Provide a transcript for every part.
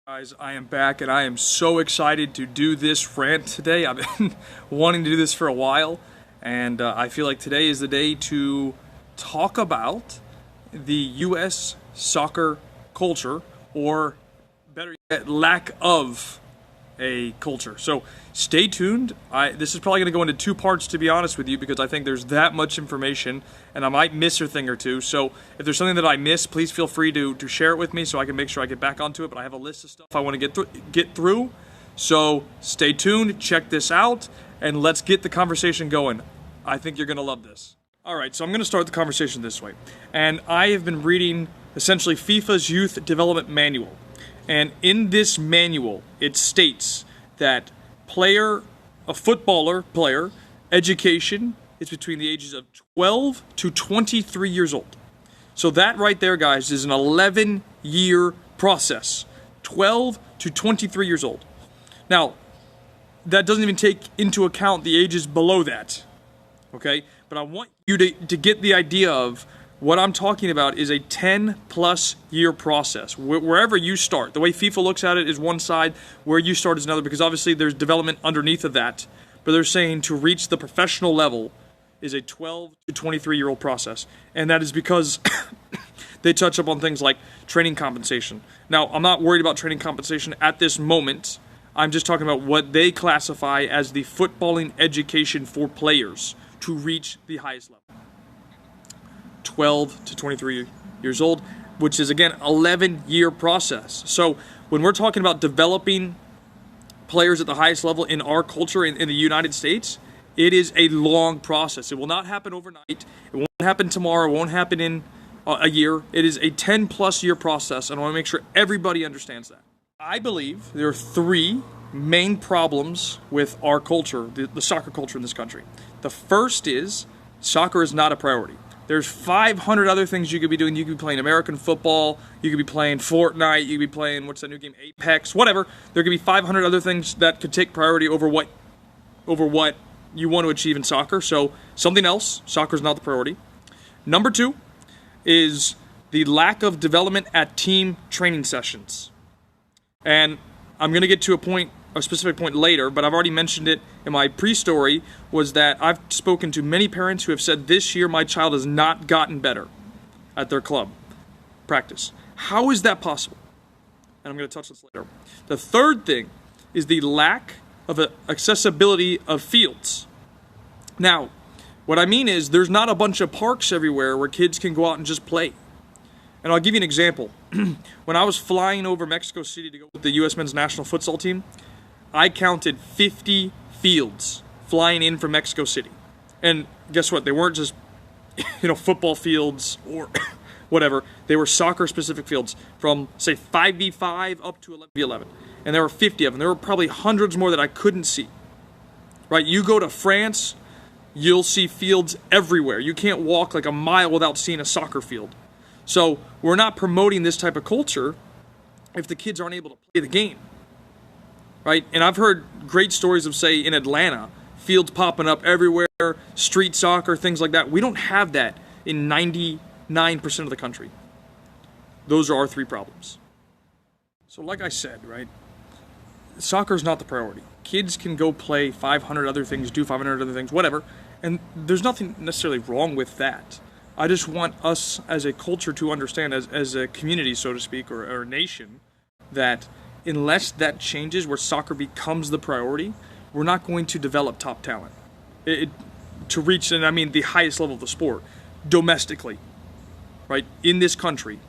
Guys, I am back and I am so excited to do this rant today. I've been wanting to do this for a while, and I feel like today is the day to talk about the U.S. soccer culture, or better yet, lack of a culture. So stay tuned. This is probably going to go into two parts, to be honest with you, because I think there's that much information and I might miss a thing or two. So if there's something that I miss, please feel free to share it with me so I can make sure I get back onto it. But I have a list of stuff I want to get through. So stay tuned, check this out, and let's get the conversation going. I think you're going to love this. All right, so I'm going to start the conversation this way. And I have been reading essentially FIFA's Youth Development Manual. And in this manual, it states that a footballer player, education is between the ages of 12 to 23 years old. So that right there, guys, is an 11-year process. 12 to 23 years old. Now, that doesn't even take into account the ages below that. Okay? But I want you to get the idea of what I'm talking about is a 10-plus year process. Wherever you start, the way FIFA looks at it is one side, where you start is another, because obviously there's development underneath of that. But they're saying to reach the professional level is a 12 to 23-year-old process. And that is because they touch up on things like training compensation. Now, I'm not worried about training compensation at this moment. I'm just talking about what they classify as the footballing education for players to reach the highest level. 12 to 23 years old, which is, again, 11-year process. So when we're talking about developing players at the highest level in our culture in the United States, it is a long process. It will not happen overnight. It won't happen tomorrow. It won't happen in a year. It is a 10-plus year process, and I want to make sure everybody understands that. I believe there are three main problems with our culture, the soccer culture in this country. The first is soccer is not a priority. There's 500 other things you could be doing. You could be playing American football. You could be playing Fortnite. You could be playing, what's that new game, Apex, whatever. There could be 500 other things that could take priority over what you want to achieve in soccer. So something else, soccer is not the priority. Number two is the lack of development at team training sessions. And I'm going to get to a specific point later, but I've already mentioned it in my pre-story, was that I've spoken to many parents who have said this year my child has not gotten better at their club practice. How is that possible? And I'm going to touch this later. The third thing is the lack of accessibility of fields. Now, what I mean is there's not a bunch of parks everywhere where kids can go out and just play. And I'll give you an example. When I was flying over Mexico City to go with the U.S. men's national futsal team, I counted 50 fields flying in from Mexico City. And guess what? They weren't just, football fields or whatever. They were soccer-specific fields from, say, 5v5 up to 11v11. And there were 50 of them. There were probably hundreds more that I couldn't see. Right? You go to France, you'll see fields everywhere. You can't walk like a mile without seeing a soccer field. So we're not promoting this type of culture if the kids aren't able to play the game. Right? And I've heard great stories of, say, in Atlanta, fields popping up everywhere, street soccer, things like that. We don't have that in 99% of the country. Those are our three problems. So like I said, right, soccer is not the priority. Kids can go play 500 other things, do 500 other things, whatever, and there's nothing necessarily wrong with that. I just want us as a culture to understand, as a community, so to speak, or a nation, that unless that changes where soccer becomes the priority, we're not going to develop top talent to reach, and I mean the highest level of the sport, domestically, right? In this country,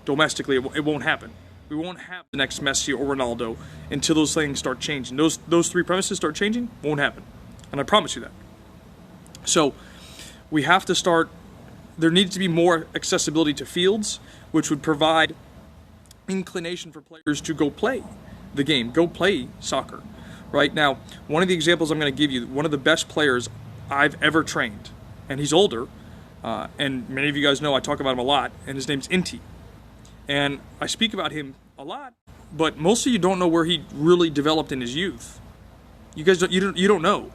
domestically, it won't happen. We won't have the next Messi or Ronaldo until those things start changing. Those three premises start changing, won't happen. And I promise you that. So we have to start, there needs to be more accessibility to fields, which would provide inclination for players to go play the game, go play soccer. Right now, one of the examples I'm going to give you, one of the best players I've ever trained, and he's older, and many of you guys know I talk about him a lot, and his name's Inti. And I speak about him a lot, but most of you don't know where he really developed in his youth. You guys don't know.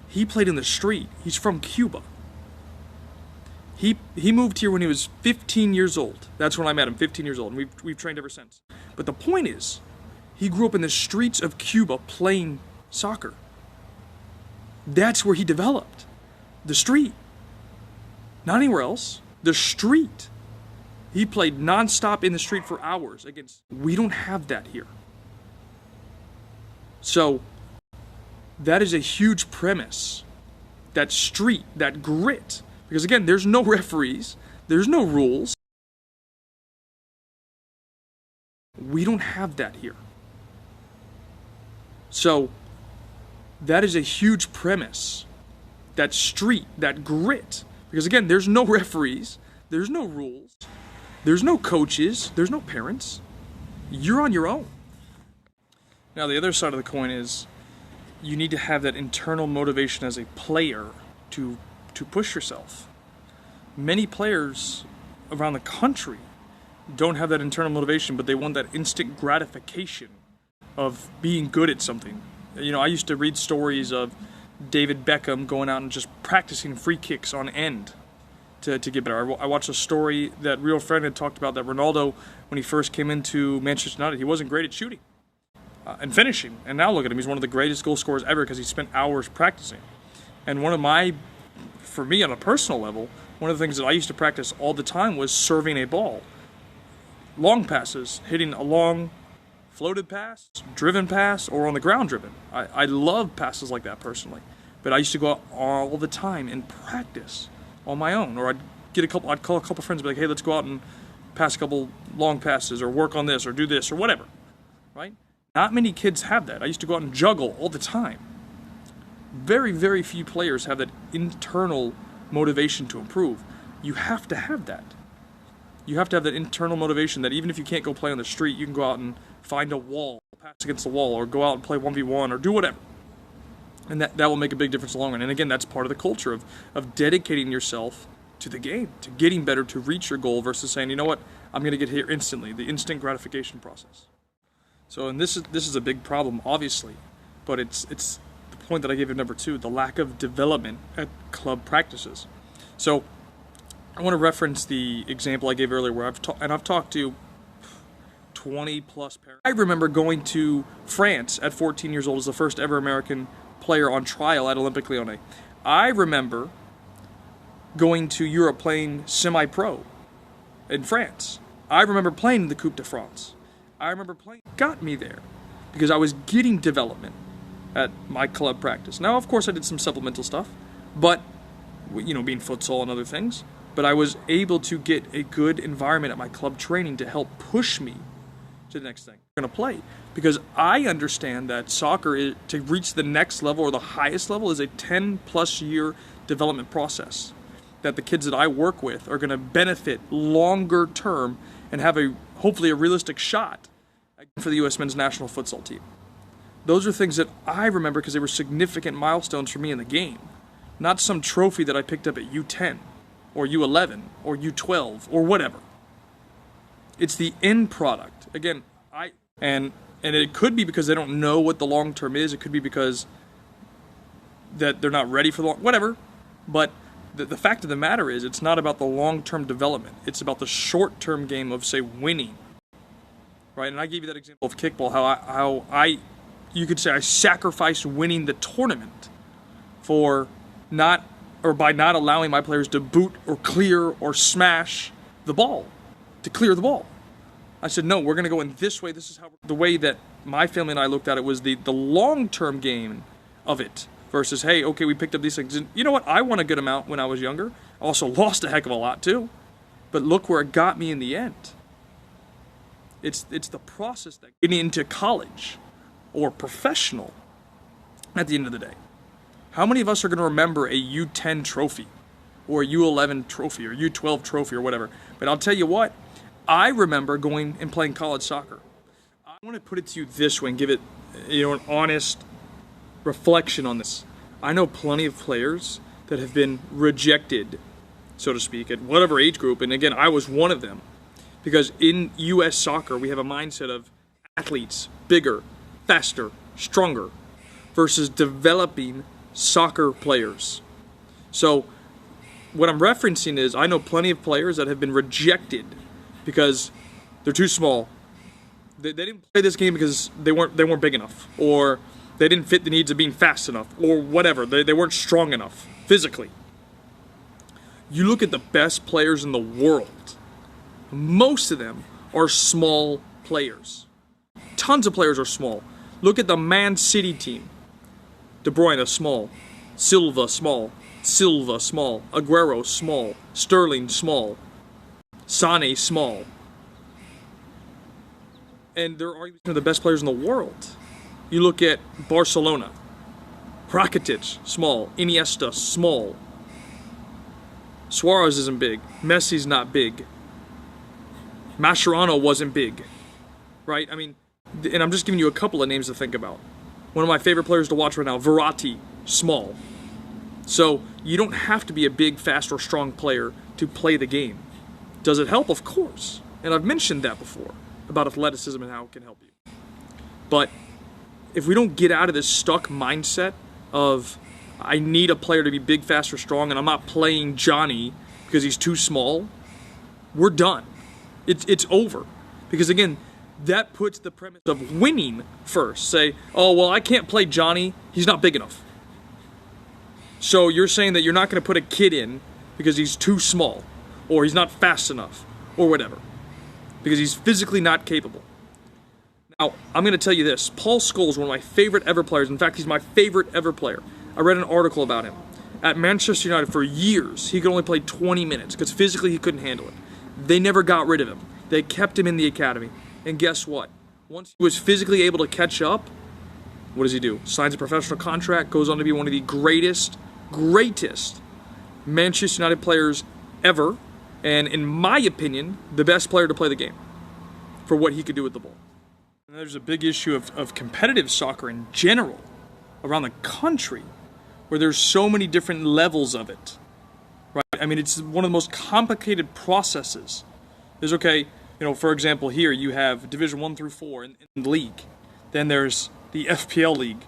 He played in the street. He's from Cuba. He moved here when he was 15 years old. That's when I met him, 15 years old, and we've trained ever since. But the point is, he grew up in the streets of Cuba playing soccer. That's where he developed. The street. Not anywhere else. The street. He played nonstop in the street for hours against. We don't have that here. So, that is a huge premise. That street, that grit. Because again, there's no referees, there's no rules. We don't have that here. So, that is a huge premise. That street, that grit. Because again, there's no referees, there's no rules, there's no coaches, there's no parents. You're on your own. Now, the other side of the coin is you need to have that internal motivation as a player to push yourself. Many players around the country don't have that internal motivation, but they want that instant gratification of being good at something. You know, I used to read stories of David Beckham going out and just practicing free kicks on end to get better. I watched a story that Real Friend had talked about that Ronaldo, when he first came into Manchester United, he wasn't great at shooting and finishing. And now look at him. He's one of the greatest goal scorers ever because he spent hours practicing. And for me on a personal level, one of the things that I used to practice all the time was serving a ball. Long passes, hitting a long floated pass, driven pass, or on the ground driven. I love passes like that personally. But I used to go out all the time and practice on my own. Or I'd call a couple friends and be like, hey, let's go out and pass a couple long passes or work on this or do this or whatever. Right? Not many kids have that. I used to go out and juggle all the time. Very, very few players have that internal motivation to improve. You have to have that. You have to have that internal motivation that even if you can't go play on the street, you can go out and find a wall, pass against the wall, or go out and play 1v1 or do whatever. And that will make a big difference in the long run. And again, that's part of the culture of dedicating yourself to the game, to getting better, to reach your goal versus saying, you know what, I'm going to get here instantly, the instant gratification process. So, and this is a big problem, obviously, but it's the point that I gave you number 2, the lack of development at club practices. So, I want to reference the example I gave earlier where I've talked to 20 plus parents. I remember going to France at 14 years old as the first ever American player on trial at Olympique Lyonnais. I remember going to Europe playing semi-pro in France. I remember playing in the Coupe de France. I remember playing. Got me there because I was getting development at my club practice. Now, of course, I did some supplemental stuff, but, you know, being futsal and other things, but I was able to get a good environment at my club training to help push me to the next thing I'm going to play. Because I understand that soccer, to reach the next level or the highest level, is a 10-plus year development process that the kids that I work with are going to benefit longer term and have hopefully a realistic shot for the U.S. men's national futsal team. Those are things that I remember because they were significant milestones for me in the game. Not some trophy that I picked up at U10 or U11 or U12 or whatever. It's the end product. Again, and it could be because they don't know what the long term is. It could be because that they're not ready for the long, whatever. But the fact of the matter is, it's not about the long term development. It's about the short term game of, say, winning. Right? And I gave you that example of kickball. You could say I sacrificed winning the tournament by not allowing my players to boot or clear or smash the ball, to clear the ball. I said, no, we're going to go in this way. This is how the way that my family and I looked at it was the long-term game of it versus, hey, okay, we picked up these things. And you know what? I won a good amount when I was younger. I also lost a heck of a lot too. But look where it got me in the end. It's the process that getting into college or professional at the end of the day. How many of us are going to remember a U10 trophy or a U11 trophy or U12 trophy or whatever? But I'll tell you what, I remember going and playing college soccer. I want to put it to you this way and give it, an honest reflection on this. I know plenty of players that have been rejected, so to speak, at whatever age group. And again, I was one of them. Because in U.S. soccer, we have a mindset of athletes, bigger, faster, stronger, versus developing soccer players. So what I'm referencing is I know plenty of players that have been rejected because they're too small. They didn't play this game because they weren't big enough, or they didn't fit the needs of being fast enough, or whatever. They weren't strong enough physically. You look at the best players in the world, most of them are small players. Tons of players are small. Look at the Man City team. De Bruyne, small. Silva, small. Aguero, small. Sterling, small. Sané, small. And they're arguably some of the best players in the world. You look at Barcelona. Rakitic, small. Iniesta, small. Suarez isn't big. Messi's not big. Mascherano wasn't big. Right? I mean, and I'm just giving you a couple of names to think about. One of my favorite players to watch right now, Verratti, small. So you don't have to be a big, fast, or strong player to play the game. Does it help? Of course. And I've mentioned that before, about athleticism and how it can help you. But if we don't get out of this stuck mindset of, I need a player to be big, fast, or strong, and I'm not playing Johnny because he's too small, we're done. It's over. Because again, that puts the premise of winning first. Say, oh, well, I can't play Johnny. He's not big enough. So you're saying that you're not going to put a kid in because he's too small, or he's not fast enough, or whatever, because he's physically not capable. Now, I'm going to tell you this. Paul Scholes, one of my favorite ever players. In fact, he's my favorite ever player. I read an article about him. At Manchester United for years, he could only play 20 minutes because physically he couldn't handle it. They never got rid of him. They kept him in the academy. And guess what? Once he was physically able to catch up, what does he do? Signs a professional contract, goes on to be one of the greatest Manchester United players ever, and in my opinion, the best player to play the game for what he could do with the ball. And there's a big issue of competitive soccer in general around the country, where there's so many different levels of it. Right? I mean, it's one of the most complicated processes. There's, okay, for example, here you have Division 1 through 4 in the league. Then there's the FPL league.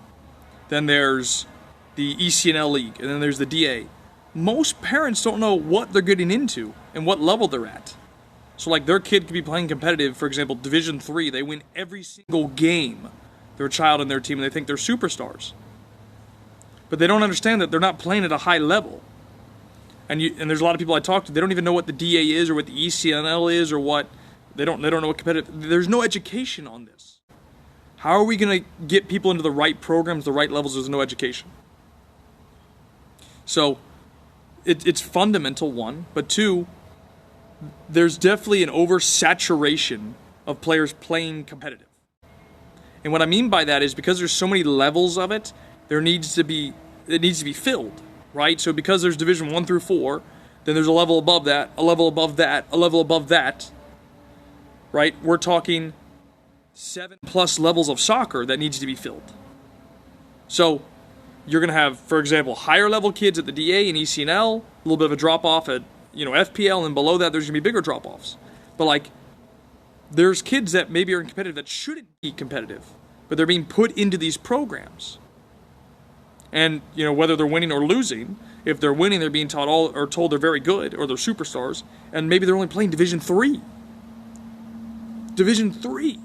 Then there's the ECNL league. And then there's the DA. Most parents don't know what they're getting into and what level they're at. So, like, their kid could be playing competitive, for example, Division 3. They win every single game. Their child and their team, and they think they're superstars. But they don't understand that they're not playing at a high level. And there's a lot of people I talk to, they don't even know what the DA is or what the ECNL is or what. They don't know what competitive. There's no education on this. How are we going to get people into the right programs, the right levels? There's no education. So it's fundamental, one. But two, there's definitely an oversaturation of players playing competitive. And what I mean by that is because there's so many levels of it, it needs to be filled, right? So because there's Division 1 through 4, then there's a level above that, a level above that, a level above that, right? We're talking 7+ levels of soccer that needs to be filled. So you're going to have, for example, higher level kids at the DA and ECNL, a little bit of a drop-off at FPL, and below that there's going to be bigger drop-offs. But there's kids that maybe are competitive that shouldn't be competitive, but they're being put into these programs. And, whether they're winning or losing, if they're winning, they're being told they're very good or they're superstars, and maybe they're only playing Division 3. Division 3.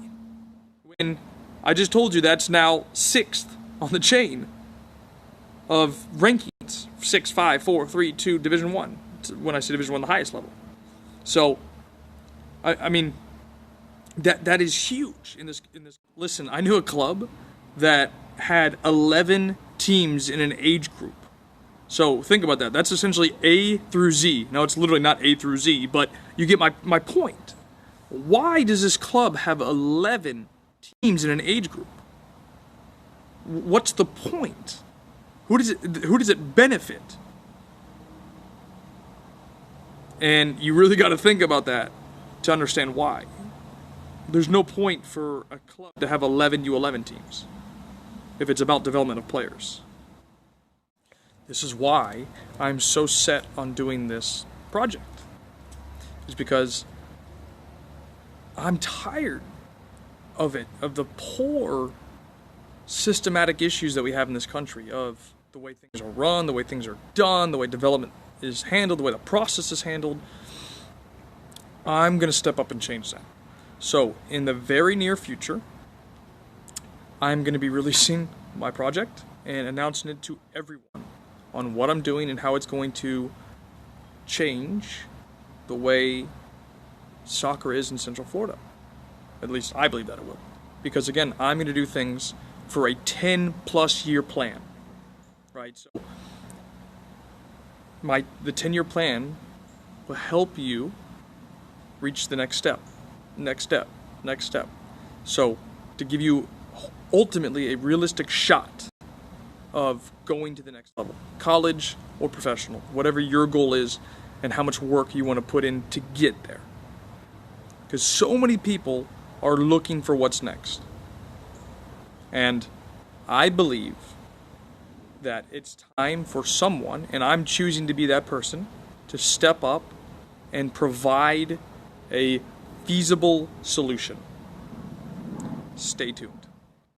When I just told you that's now 6th on the chain of rankings. 6, 5, 4, 3, 2, Division 1. When I say Division 1, the highest level. So, I mean, that is huge in this. Listen, I knew a club that had 11 teams in an age group. So think about that. That's essentially A through Z. Now, it's literally not A through Z, but you get my point. Why does this club have 11 teams in an age group? What's the point? Who does it benefit? And you really got to think about that to understand why. There's no point for a club to have 11 U11 teams if it's about development of players. This is why I'm so set on doing this project. It's because I'm tired of it, of the poor systematic issues that we have in this country, of the way things are run, the way things are done, the way development is handled, the way the process is handled. I'm going to step up and change that. So in the very near future, I'm going to be releasing my project and announcing it to everyone on what I'm doing and how it's going to change the way soccer is in Central Florida. At least I believe that it will. Because again, I'm going to do things for a 10+ year plan. Right? So the 10-year plan will help you reach the next step. So to give you ultimately a realistic shot of going to the next level, college or professional, whatever your goal is and how much work you want to put in to get there. Because so many people are looking for what's next. And I believe that it's time for someone, and I'm choosing to be that person, to step up and provide a feasible solution. Stay tuned.